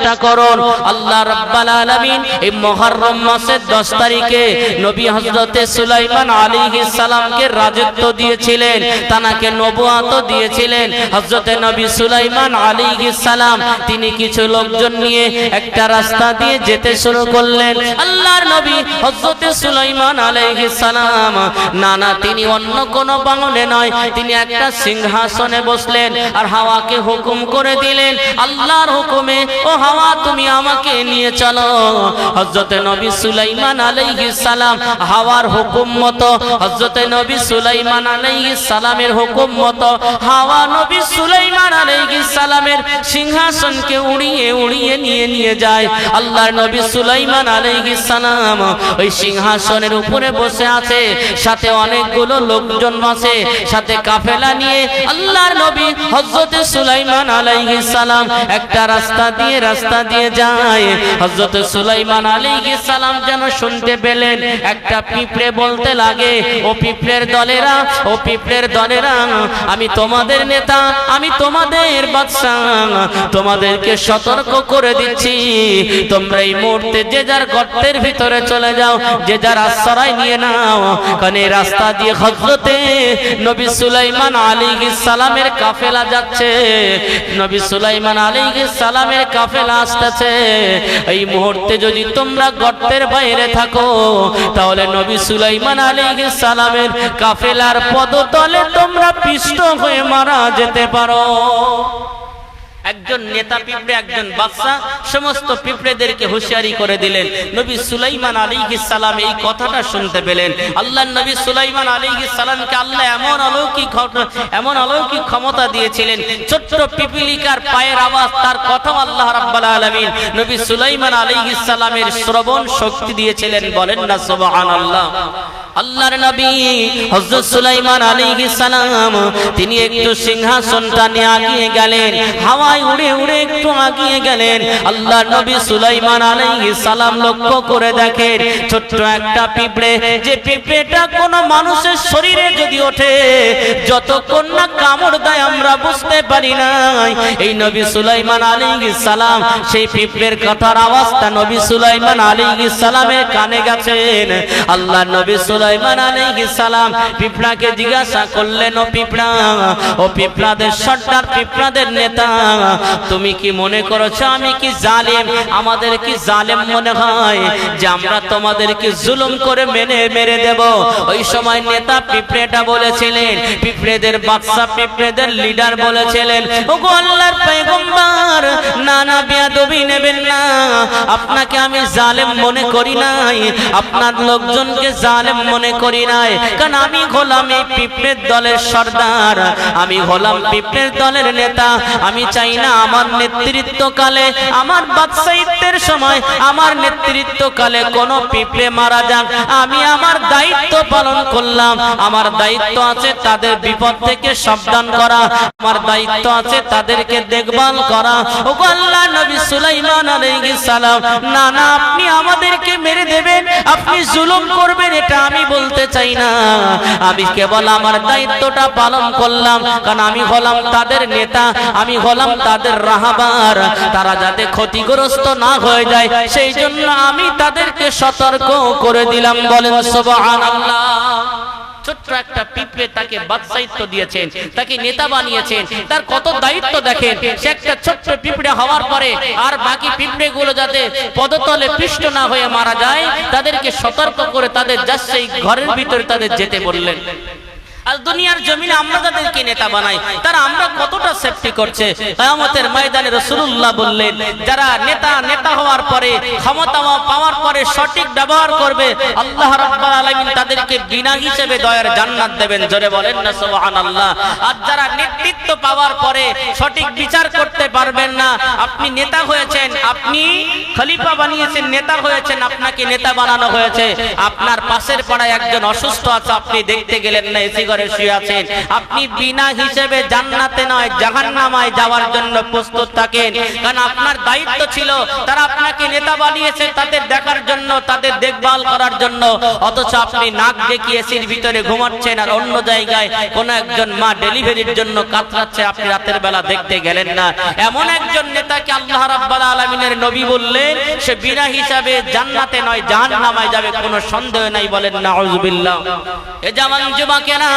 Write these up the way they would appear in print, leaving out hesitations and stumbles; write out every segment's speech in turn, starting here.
চেষ্টা করুন। আল্লাহ রাব্বুল আলামিন এই মুহররম মাসের 10 তারিখে নবী হযরত সুলাইমান আলাইহিস সালামকে রাজত্ব দিয়েছিলেন, তানাকে নবুয়ত দিয়েছিলেন। হযরত নবী সুলাইমান আলাইহিস সালাম তিনি কিছু লোকজন নিয়ে একটা রাস্তা দিয়ে যেতে শুরু করলেন। আল্লাহর নবী হযরত সুলাইমান আলাইহিস সালাম না তিনি অন্য কোন বাহনে নয়, তিনি একটা সিংহাসনে বসলেন আর হাওয়াকে হুকুম করে দিলেন আল্লাহর হুকুমে, ও হাওয়া তুমি আমাকে নিয়ে চলো। হযরত নবী সুলাইমান আলাইহিস সালাম হাওয়ার হুকুম মতো, হযরত নবী সুলাইমান আলাইহিস সালামের হুকুম মতো হাওয়া নবী সুলাইমান আলাইহিস সালামের সিংহাসনকে উড়িয়ে উড়িয়ে নিয়ে যায়। আল্লাহর নবী সুলাইমান আলাইহিস সালাম ওই সিংহাসনের উপরে বসে আছে, সাথে অনেকগুলো লোকজন আছে, সাথে কাফেলা নিয়ে আল্লাহর নবী হযরত সুলাইমান আলাইহিস সালাম একটা রাস্তা দিয়ে যায়। হযরত সুলাইমান আলাইহিস সালাম যেন শুনতে পেলেন একটা পিঁপড়ে বলতে লাগে, ও পিঁপড়ের দলেরা আমি তোমাদের নেতা, আমি তোমাদের বাদশা, তোমাদেরকে সতর্ক করে দিচ্ছি তোমরা এই মুহূর্তে যে যার গর্তের ভিতরে চলে যাও, যে যার আশ্রয় নিয়ে নাও, কারণ এই রাস্তা দিয়ে হযরতে নবী সুলাইমান আলাইহিস সালামের কাফেলা যাচ্ছে, নবী সুলাইমান আলাইহিস সালামের কাফেলা আসতেছে। এই মুহূর্তে যদি তোমরা গর্তের বাইরে থাকো তাহলে নবী সুলাইমান আলাইহিস সালামের কাফেলার পদতলে তোমরা পিষ্ট হয়ে মারা যেতে পারো। একজন নেতা পিঁপড়ে, একজন বাদশা সমস্ত পিঁপড়েদেরকে হুঁশিয়ারি করে দিলেন। নবী সুলাইমান আলাইহিস সালাম এই কথাটা শুনতে পেলেন। আল্লাহর নবী সুলাইমান আলাইহিস সালামকে আল্লাহ এমন অলৌকিক ক্ষমতা দিয়েছিলেন, ছোট্ট পিপিলিকার পায়ের আওয়াজ, তার কথা আল্লাহ রাব্বুল আলামিন নবী সুলাইমান আলাইহিস সালামের শ্রবণ শক্তি দিয়েছিলেন। বলেন না সুবহানাল্লাহ। আল্লাহর নবী হযরত সুলাইমান আলাইহিস সালাম তিনি একটু সিংহাসনটা নিয়ে আগিয়ে গেলেন, হাওয়ায় উড়ে উড়ে একটু আগিয়ে গেলেন। আল্লাহর নবী সুলাইমান আলাইহিস সালাম লক্ষ্য করে দেখেন ছোট্ট একটা পিঁপড়ে, যে পিঁপড়েটা কোনো মানুষের শরীরে যদি ওঠে যতক্ষণ না কামড় দেয় আমরা বুঝতে পারি না। এই নবী সুলাইমান আলাইহিস সালাম সেই পিঁপড়ের কথার আওয়াজটা নবী সুলাইমান আলাইহিস সালামের কানে গেছেন। আল্লাহর নবী সুলাইমান আলাইহিস সালাম পিঁপড়াকে জিজ্ঞাসা করলেন, ও পিঁপড়াদের সর্দার, পিঁপড়াদের নেতা, তুমি কি মনে করছো আমি কি জালিম? আমাদের কি জালিম মনে হয় যে আমরা তোমাদেরকে জুলুম করে মেরে দেব? ওই সময় নেতা পিঁপড়েটা বলেছিলেন, পিঁপড়েদের বাদশা, পিঁপড়েদের লিডার বলেছিলেন, ওগো আল্লাহর পয়গম্বর, না বেয়াদবি নেবেন না, আপনাকে আমি জালিম মনে করি নাই, আপনার লোকজনকে জালিম মনে করি নাই, কারণ আমি হলাম এই পিঁপড়ের দলের সর্দার, আমি হলাম পিঁপড়ের দলের নেতা। আমি চাই না আমার নেতৃত্বকালে, আমার বাদশাহিত্বের সময় আমার নেতৃত্বকালে কোনো পিঁপড়ে মারা যাক। আমি আমার দায়িত্ব পালন করলাম, আমার দায়িত্ব আছে তাদের বিপদ থেকে সাবধান করা, আমার দায়িত্ব আছে তাদেরকে দেখভাল করা। ওগো আল্লাহর নবী সুলাইমান আলাইহিস সালাম, না আপনি আমাদেরকে মেরে দেবেন, আপনি জুলুম করবেন এটা আমি বলতে চাই না, আমি কেবল আমার দায়িত্বটা পালন করলাম, কারণ আমি হলাম তাদের নেতা, আমি হলাম তাদের রাহবার, তারা যাতে ক্ষতিগ্রস্ত না হয়ে যায় সেই জন্য আমি তাদেরকে সতর্ক করে দিলাম। বলেন সুবহানাল্লাহ। ছোট্ট একটা পিঁপড়ে তাকে বাদশাহিত্ব দিয়েছেন, তাকে নেতা বানিয়েছেন, তার কত দায়িত্ব দেখেন। সে একটা ছোট্ট পিঁপড়ে হওয়ার পরে আর বাকি পিঁপড়েগুলো যাতে পদতলে পিষ্ট না হয়ে মারা যায় তাদেরকে সতর্ক করে তাদের জাস্ট সেই ঘরের ভিতরে তাদের যেতে বললেন। আর দুনিয়ার জমিনে আমরা যাদেরকে নেতা বানাই তারা আমরা কতটা সেফটি করছে। কিয়ামতের ময়দানে রাসূলুল্লাহ বললেন, যারা নেতা হওয়ার পরে, ক্ষমতা পাওয়ার পরে সঠিক ব্যবহার করবে আল্লাহ রাব্বুল আলামিন তাদেরকে বিনা হিসেবে দয়ার জান্নাত দেবেন। জোরে বলেন না সুবহানাল্লাহ। আর যারা নেতৃত্ব পাওয়ার পরে সঠিক বিচার করতে পারবেন না, আপনি নেতা হয়েছেন, আপনি খলিফা বানিয়েছেন, নেতা হয়েছেন, আপনাকে নেতা বানানো হয়েছে, আপনার পাশের পাড়ায় একজন অসুস্থ আছে, আপনি দেখতে গেলেন না, এসি করে শুয়ে আছেন, আপনি বিনা হিসেবে জান্নাতে নয় জাহান্নামায় যাওয়ার জন্য প্রস্তুত থাকেন। কারণ আপনার দায়িত্ব ছিল, তারা আপনাকে নেতা বানিয়েছে তাদের দেখার জন্য, তাদের দেখভাল করার জন্য, অথচ আপনি নাক ডেকে এসির ভিতরে ঘুমাচ্ছেন আর অন্য জায়গায় কোন একজন মা ডেলিভারির জন্য কাতরাচ্ছে, আপনি রাতের বেলা দেখতে গেলেন না। এমন একজন নেতাকে আল্লাহ রাব্বুল আলামিনের নবী বললেন সে বিনা হিসাবে জান্নাতে নয় জাহান্নামায় যাবে, কোনো সন্দেহ নাই। বলেন নাউযুবিল্লাহ। এ জামান যুবকেরা,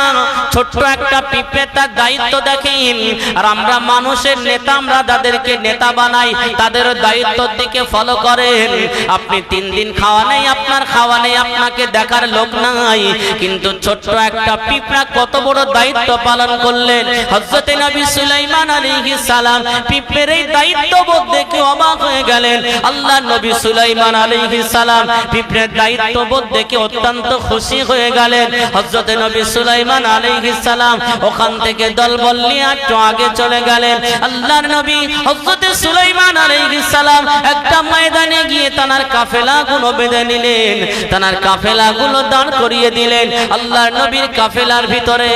ছোট্ট একটা পিঁপড়ে তার দায়িত্ব দেখেন, আর আমরা মানুষের নেতা, আমরা যাদেরকে নেতা বানাই তাদের দায়িত্বের দিকে ফলো করেন। আপনি 3 দিন খাওয়া নেই, আপনার খাওয়া নেই, আপনাকে দেখার লোক নাই, কিন্তু ছোট্ট একটা পিঁপড়া কত বড় দায়িত্ব পালন করলেন। হযরত নবী সুলাইমান আলাইহিস সালাম পিঁপড়ের এই দায়িত্ববোধ দেখে অবাক হয়ে গেলেন। আল্লাহ নবী সুলাইমান আলাইহিস সালাম পিঁপড়ের দায়িত্ববোধ দেখে অত্যন্ত খুশি হয়ে গেলেন। হযরত নবী সুলাইমান আলাইহিস সালাম ওখান থেকে দলবল নিয়ে একটু আগে চলে গেলেন। আল্লাহর নবী হযরত সুলাইমান আলাইহিস সালাম একটা ময়দানে গিয়ে তার কাফেলাগুলো বেঁধে নিলেন, তার কাফেলাগুলো দাঁড় করিয়ে দিলেন। আল্লাহর নবীর কাফেলার ভিতরে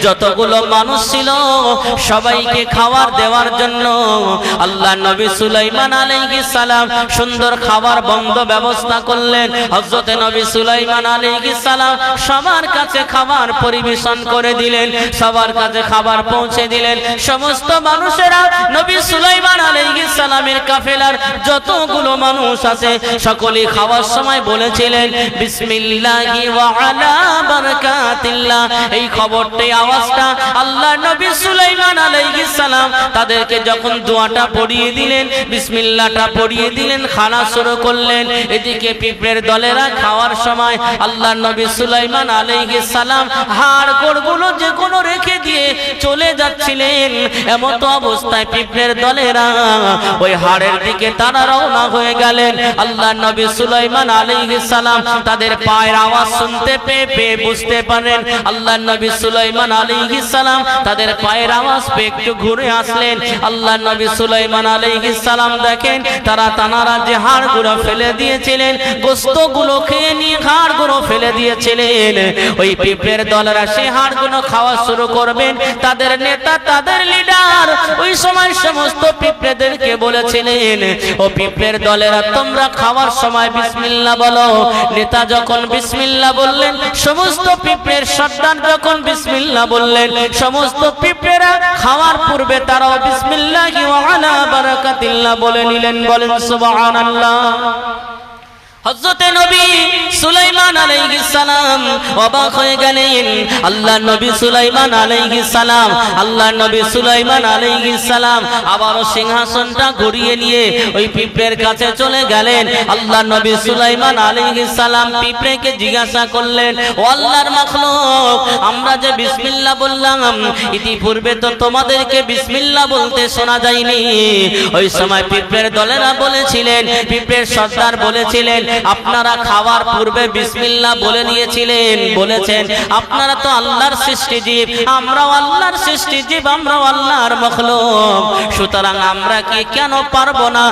যতগুলো মানুষ ছিল সবাইকে খাবার দেওয়ার জন্য আল্লাহর নবী সুলাইমান আলাইহিস সালাম সুন্দর খাবার বন্ধ ব্যবস্থা করলেন। হযরত নবী সুলাইমান আলাইহিস সালাম সবার কাছে খাবার পরিবেশন করে দিলেন, সবার কাছে খাবার পৌঁছে দিলেন। সমস্ত মানুষেরা নবী সুলাইমান আলাইহিস সালামের কাফেলার যতগুলো মানুষ আছে সকলেই খাওয়ার সময় বলেছিলেন বিসমিল্লাহি ওয়া আলা বারাকাতিল্লাহ। এই খবরটি আওয়াজটা আল্লাহর নবী সুলাইমান আলাইহিস সালাম তাদেরকে যখন দোয়াটা পড়িয়ে দিলেন, বিসমিল্লাহটা পড়িয়ে দিলেন, খানা শুরু করলেন। এদিকে পিঁপড়ের দলেরা খাওয়ার সময় আল্লাহর নবী সুলাইমান আলাইহিস সালাম হাড় গোড়গুলো যে কোনো রেখে দিয়ে চলে যাচ্ছিলেন। এমত অবস্থায় পিঁপড়ের দলেরা ওই হাড়ের দিকে তারা রওনা হয়ে গেলেন। আল্লাহর নবী সুলাইমান আলাইহিস সালাম তাদের পায়ের আওয়াজ শুনতে পেয়ে বুঝতে পারেন। আল্লাহর নবী সুলাইমান আলাইহিস সালাম তাদের পায়ের আওয়াজ পেয়ে একটু ঘুরে আসলেন। আল্লাহর নবী সুলাইমান আলাইহিস সালাম দেখেন তারা যে হাড়গুলো ফেলে দিয়েছিলেন, গোশতগুলো খেয়ে নিয়ে হাড়গুলো ফেলে দিয়েছিলেন, ওই পিঁপড়ের দলেরা সেই হাড়গুলো খাওয়া শুরু করবেন। তাদের নেতা, তাদের লিডার ওই সময় সমস্ত পিঁপড়েদেরকে বলেছিলেন, ও পিঁপড়ের দলেরা তোমরা খাওয়ার সময় বিসমিল্লাহ বলো। নেতা যখন বিসমিল্লাহ বললেন, সমস্ত পিঁপড়ের সর্দার যখন বিসমিল্লাহ বললেন, সমস্ত পিঁপড়েরা খাওয়ার পূর্বে তারাও বিসমিল্লাহি ওয়া আলা বারাকাতিল্লাহ বলে নিলেন। বলেন সুবহানাল্লাহ। হযরত নবী সুলাইমান আলাইহিস সালাম অবাক হয়ে গেলেন। আল্লাহর নবী সুলাইমান আলাইহিস সালাম আবারও সিংহাসনটা ঘুরিয়ে নিয়ে ওই পিঁপড়ের কাছে চলে গেলেন। আল্লাহর নবী সুলাইমান আলাইহিস সালাম পিঁপড়েকে জিজ্ঞাসা করলেন, ও আল্লাহর মাখলুক, আমরা যে বিসমিল্লাহ বললাম, ইতিপূর্বে তো তোমাদেরকে বিসমিল্লাহ বলতে শোনা যায়নি। ওই সময় পিঁপড়ের দলেরা বলেছিলেন, পিঁপড়ের সর্দার বলেছিলেন, আপনারা খাওয়ার পূর্বে বিসমিল্লাহ বলে নিয়েছিলেন, বলেছেন আপনারা তো আল্লাহর সৃষ্টি জীব, আমরাও আল্লাহর সৃষ্টি জীব, আমরাও আল্লাহর মাখলুক, সুতরাং আমরা কি কেন পারবো না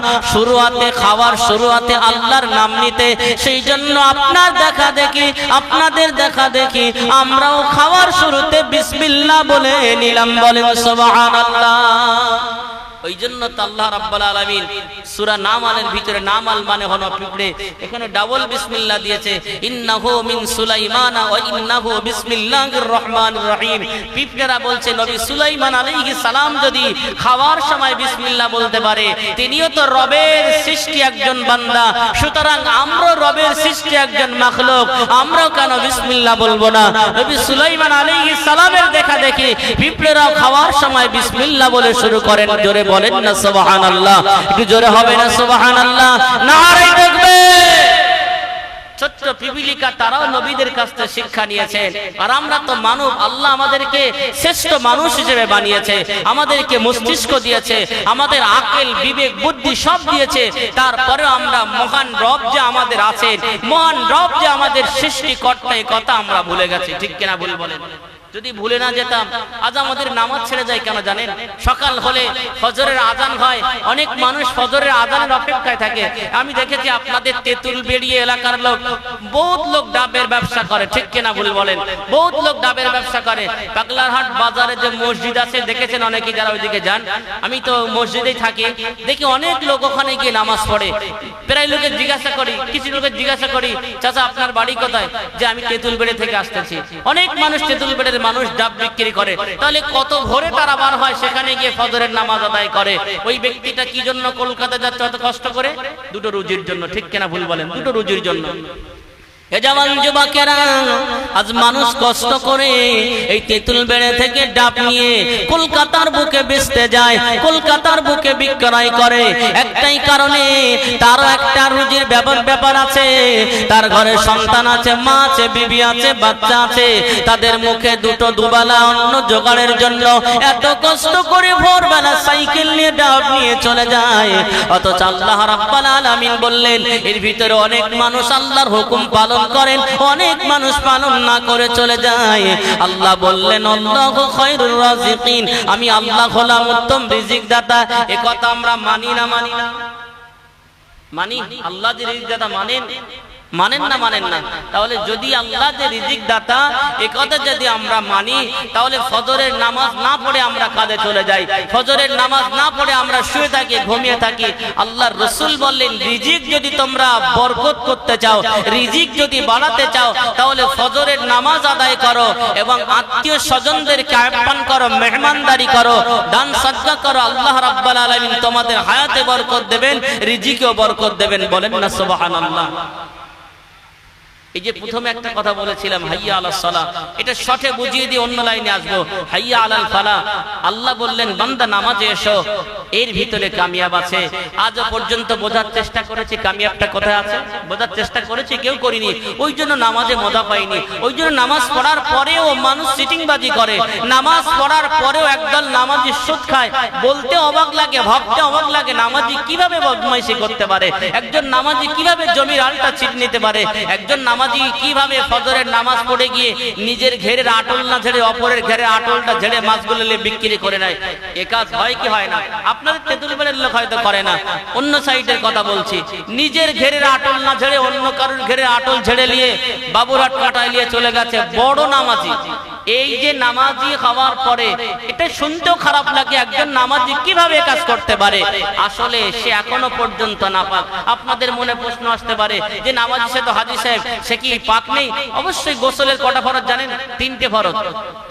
খাওয়ার শুরুয়াতে আল্লাহর নাম নিতে? সেই জন্য আপনাদের দেখা দেখি আমরাও খাওয়ার শুরুতে বিসমিল্লাহ বলে নিলাম। বলেন সুবহানাল্লাহ। ওই জন্য তো আল্লাহ রাব্বুল আলামিন সূরা নামালের ভিতরে, নামাল মানে হলো পিঁপড়ে, এখানে ডাবল বিসমিল্লাহ দিয়েছে, ইন্নাহু মিন সুলাইমান ওয়া ইন্নাহু বিসমিল্লাহির রহমানির রহিম। পিঁপড়েরা বলছে নবী সুলাইমান আলাইহিস সালাম যদি খাওয়ার সময় বিসমিল্লাহ বলতে পারে, তিনিও তো রবের সৃষ্টি একজন বান্দা, সুতরাং আমরা রবের সৃষ্টি একজন মাখলুক, আমরাও কেন বিসমিল্লাহ বলবো না? নবী সুলাইমান আলাইহিস সালামের দেখা দেখি পিঁপড়েরাও খাওয়ার সময় বিসমিল্লাহ বলে শুরু করেন। জোরে বলেন না সুবহানাল্লাহ, একটু জোরে হবে না সুবহানাল্লাহ? নারে তাকবীর। ছোট্ট পিপিলিকা তারাও নবীদের কাছ থেকে শিক্ষা নিয়েছেন। আর আমরা তো মানব, আল্লাহ আমাদেরকে শ্রেষ্ঠ মানুষ হিসেবে বানিয়েছে, আমাদেরকে মস্তিষ্ক দিয়েছে, আমাদের আকল, বিবেক, বুদ্ধি সব দিয়েছে। তারপরে আমরা মহান রব যে আমাদের আছেন, মহান রব যে আমাদের সৃষ্টিকর্তা, এই কথা আমরা ভুলে গেছি। ঠিক কিনা ভুল বলেন? যদি ভুলে না যেতাম আজ আমাদের নামাজ ছেড়ে যায় কেন জানেন? সকাল হলে ফজরের আজান হয়, অনেক মানুষ ফজরের আজানের অপেক্ষায় থাকে। আমি দেখেছি আপনাদের তেঁতুলবেড়ি এলাকার লোক, বহুত লোক ডাবের ব্যবসা করে, ঠিক কিনা ভুল বলেন? বহুত লোক ডাবের ব্যবসা করে। পাগলারহাট বাজারে যে মসজিদ আছে দেখেছেন অনেকে যারা ওইদিকে যান, আমি তো মসজিদেই থাকি, দেখি অনেক লোক ওখানে গিয়ে নামাজ পড়ে। প্রায় লোকের জিজ্ঞাসা করি, কিছু লোকের জিজ্ঞাসা করি, চাচা আপনার বাড়ি কোথায়? যে আমি তেঁতুলবেড়ি থেকে আসতেছি। অনেক মানুষ তেঁতুলবেড়ির মানুষ ডাব বিক্রি করে, তাহলে কত ভোরে তারা বার হয় সেখানে গিয়ে ফজরের নামাজ আদায় করে। ওই ব্যক্তিটা কি জন্য কলকাতা যাচ্ছে অত কষ্ট করে? দুটো রুজির জন্য, ঠিক কিনা ভুল বলেন? দুটো রুজির জন্য। এ জওয়ান যুবকেরা, আজ মানুষ কষ্ট করে এই তেঁতুলবেড়ি থেকে ডাব নিয়ে কলকাতার বুকে বেচতে যায়, কলকাতার বুকে বিক্রয় করে। একটাই কারণে, তারও একটা রুজির ব্যাপার আছে। তার ঘরে সন্তান আছে, মা আছে, বিবি আছে, বাচ্চা আছে। তাদের মুখে দুটো দুবেলা অন্ন জোগাড়ের জন্য এত কষ্ট করে ভোরবেলা সাইকেল নিয়ে ডাব নিয়ে চলে যায়। অথচ আল্লাহ রাব্বুল আলামিন বললেন, এর ভিতরে অনেক মানুষ আল্লাহর হুকুম পালন করেন, অনেক মানুষ পালন না করে চলে যায়। আল্লাহ বললেন, আল্লাহু খায়রুর রাযিকিন, আমি আল্লাহ হলাম উত্তম রিজিক দাতা। এ কথা আমরা মানি না? মানি না? মানি। আল্লাহ যে রিজিক দাতা মানেন না? মানেন না? তাহলে যদি আল্লাহ যে রিজিক দাতা এ কথা যদি আমরা মানি, তাহলে ফজরের নামাজ না পড়ে আমরা কাজে চলে যাই, ফজরের নামাজ না পড়ে আমরা শুয়ে থাকি, ঘুমিয়ে থাকি। আল্লাহর রাসূল বললেন, রিজিক যদি তোমরা বরকত করতে চাও, রিজিক যদি বাড়াতে চাও, তাহলে ফজরের নামাজ আদায় করো এবং আত্মীয় স্বজনদেরকে আহ্বান করো, মেহমানদারি করো, দান সাদকা করো। আল্লাহ রাব্বুল আলামিন তোমাদের হায়াতে বরকত দেবেন, রিজিকেও বরকত দেবেন। বলেন না সুবহানাল্লাহ? এই যে প্রথমে একটা কথা বলেছিলাম, হাইয়া আলাস সালাহ, এটা শর্টে বুঝিয়ে দিয়ে অন্য লাইনে আসবো। হাইয়া আলাল ফালাহ, আল্লাহ বললেন বান্দা নামাজে এসো, এর ভিতরে কামিয়াব আছে। আজও পর্যন্ত বোঝার চেষ্টা করেছি কামিয়াবটা কোথায় আছে, বোঝার চেষ্টা করেছি, কেউ করিনি। ওই জন্য নামাজে মজা পাইনি। ওই জন্য নামাজ পড়ার পরেও মানুষ সিটিংবাজি করে, নামাজ পড়ার পরেও একদল নামাজি সুদ খায়। বলতে অবাক লাগে, ভাবতে অবাক লাগে, নামাজি কিভাবে বদমাইশি করতে পারে, একজন নামাজি কিভাবে জমির আলটা ছিট নিতে পারে, একজন নামাজি কিভাবে ফজরের নামাজ পড়ে গিয়ে নিজের ঘেরের আটল না ঝেড়ে অপরের ঘেরের আটলটা ঝেড়ে মাছগুলো বিক্রি করে নেয়। এ কাজ হয় কি হয় না? আপনাদের তেঁতুলবেড়ির লোক হয়তো করে না, অন্য সাইডের কথা বলছি। নিজের ঘেরের আটল না ঝেড়ে অন্য কারোর ঘেরের আটল ঝেড়ে নিয়ে বাবুরহাট কাটায় নিয়ে চলে গেছে বড় নামাজি। এই যে নামাজি হওয়ার পরে এটা শুনতেও খারাপ লাগে, একজন নামাজি কিভাবে কাজ করতে পারে? আসলে সে এখনো পর্যন্ত নাপাক। আপনাদের মনে প্রশ্ন আসতে পারে যে নামাজি সে তো হাজী সাহেব, সে কি পাক নেই? অবশ্যই গোসলের কটা ফরজ জানেন? 3টে ফরজ।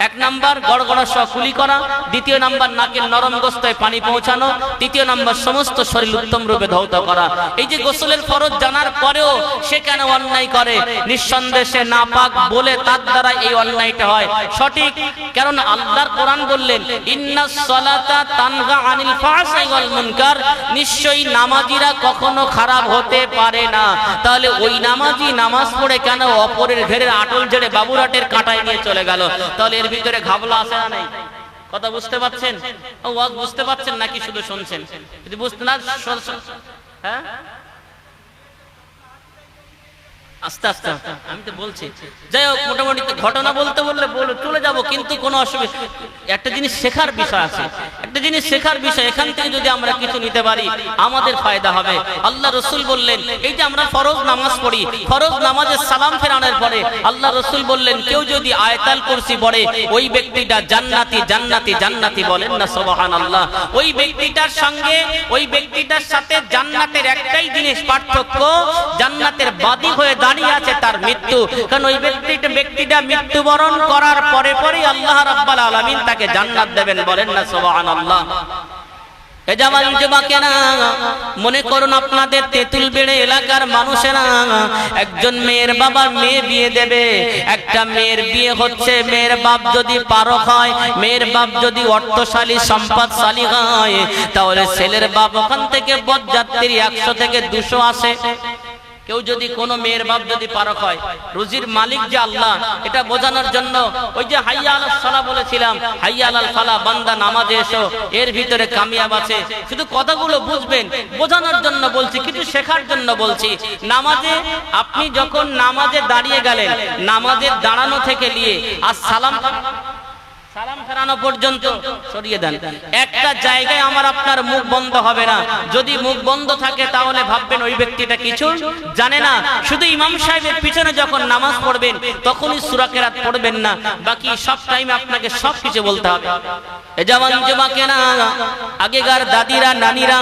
1 নাম্বার গড়গড়া সহ কুলি করা, 2য় নাম্বার নাকের নরম গোস্তায় পানি পৌঁছানো, 3য় নাম্বার সমস্ত শরীর উত্তম রূপে ধৌত করা। এই যে গোসলের ফরজ জানার পরেও সে কেন অন্যায় করে? নিঃসন্দেহে নাপাক বলে তার দ্বারা এই অন্যায়টা হয়। সঠিক, কারণ আল্লাহর কোরআন বললেন, ইন্নাস সালাতা তানহা আনিল ফাহশাই ওয়াল মুনকার, নিশ্চয়ই নামাজিরা কখনো খারাপ হতে পারে না। তাহলে ওই নামাজি নামাজ পড়ে কেন অপরের ঘেরের আটল ঝেড়ে বাবুরহাটের কাঁটায় নিয়ে চলে গেল? তাহলে এর ভিতরে ঘাবলা আছে না নাই? কথা বুঝতে পারছেন? ওয়াজ বুঝতে পারছেন নাকি শুধু শুনছেন? যদি বুঝতে না, হ্যাঁ আস্তে আস্তে আমি তো বলছি। যাই হোক, মোটামুটি ঘটনা বলতে বললে চলে যাব, কিন্তু কোনো অসুবিধা। একটা জিনিস শেখার বিষয় আছে, একটা জিনিস শেখার বিষয়। এখান থেকে যদি আমরা কিছু নিতে পারি আমাদের ফায়দা হবে। আল্লাহ রসুল বললেন, এই যে আমরা ফরজ নামাজ পড়ি, ফরজ নামাজের সালাম ফেরানোর পরে আল্লাহ রসুল বললেন, কেউ যদি আয়াতুল কুরসি পড়ে ওই ব্যক্তিটা জান্নাতি জান্নাতি জান্নাতি। বলেন না সুবহানাল্লাহ? ওই ব্যক্তিটার সঙ্গে, ওই ব্যক্তিটার সাথে জান্নাতের একটাই জিনিস পার্থক্য, জান্নাতের বাদী হয়ে দাঁড়িয়ে আছে তার মৃত্যু। কারণ ওই ব্যক্তিটা মৃত্যুবরণ করার পরে পরেই আল্লাহ রাব্বুল আলামিন তাকে জান্নাত দেবেন। বলেন না সুবহানাল্লাহ? এ জওয়ান যুবকেরা, মনে করুন আপনাদের তেঁতুলবেড়ি এলাকার মানুষেরা একজন মেয়ের বাবা মেয়ে বিয়ে দেবে। একটা মেয়ের বিয়ে হচ্ছে, মেয়ের বাপ যদি পারক হয়, মেয়ের বাপ যদি অর্থশালী সম্পদশালী হয়, তাহলে ছেলের বাপ ওখান থেকে বরযাত্রী 100 থেকে 200 আসে। কেউ যদি কোনো মেয়ের বাপ যদি পারক হয়, রুজির মালিক যে আল্লাহ, এটা বোঝানোর জন্য ওই যে হাইয়া আলাস সালাহ বলেছিলাম, হাইয়া আলাল ফালাহ, বান্দা নামাজে এসো, এর ভিতরে কামিয়াব আছে। শুধু কথাগুলো বুঝবেন, বোঝানোর জন্য বলছি, কিছু শেখার জন্য বলছি। নামাজে আপনি যখন নামাজে দাঁড়িয়ে গেলেন, নামাজের দাঁড়ানো থেকে নিয়ে আর সালাম সালাম ফেরানো পর্যন্ত সরিয়ে দেন। একটা জায়গায় আমার আপনার মুখ বন্ধ হবে না। যদি মুখ বন্ধ থাকে তাহলে ভাববেন ওই ব্যক্তিটা কিছু জানে না। শুধু ইমাম সাহেবের পিছনে যখন নামাজ পড়বেন তখনই সূরা কিরাত পড়বেন না, বাকি সব টাইমে আপনাকে সব কিছু বলতে হবে। এ জওয়ান যুবকেরা, আগেকার দাদিরা নানিরা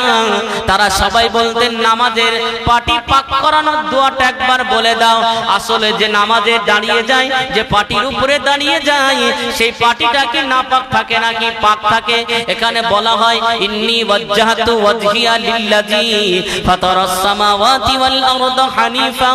তারা সবাই বলতেন নামাজের পাটি পাক করানোর দোয়াটা একবার বলে দাও। আসলে যে নামাজে দাঁড়িয়ে যায়, যে পাটির উপরে দাঁড়িয়ে যায়, সেই পাটিটা কি নাপাক থাকে নাকি পাক থাকে? এখানে বলা হয় ইন্নী ওয়াজ্জাহতু ওয়াজহিয়া লিল্লাযী ফাতারাস সামাওয়াতি ওয়াল আরদা হানিফা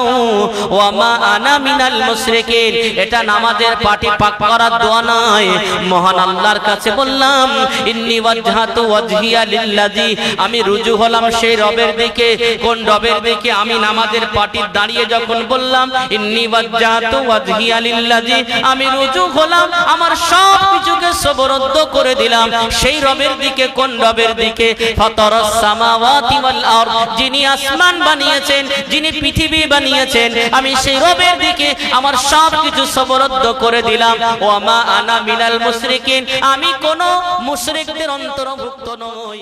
ওয়া মা আনা মিনাল মুশরিকিন। এটা নামাজের পাটি পাক করার দোয়া নয়। মহান আল্লাহর কাছে বললাম ইন্নী ওয়াজ্জাহতু ওয়াজহিয়া লিল্লাযী, আমি রুজু হলাম সেই রবের দিকে। কোন রবের দিকে? আমি নামাজের পাটি দাঁড়িয়ে যখন বললাম ইন্নী ওয়াজ্জাহতু ওয়াজহিয়া লিল্লাযী, আমি রুজু হলাম, আমার সব কিছুকে সবরদ্ধ করে দিলাম সেই রবের দিকে। কোন রবের দিকে? ফাতারাস সামাওয়াতি ওয়াল আরদ, যিনি আসমান বানিয়েছেন, যিনি পৃথিবী বানিয়েছেন, আমি সেই রবের দিকে আমার সব কিছু সবরদ্ধ করে দিলাম। ওয়া মা আনা মিনাল মুশরিকিন, আমি কোন মুশরিকদের অন্তর্ভুক্ত নই।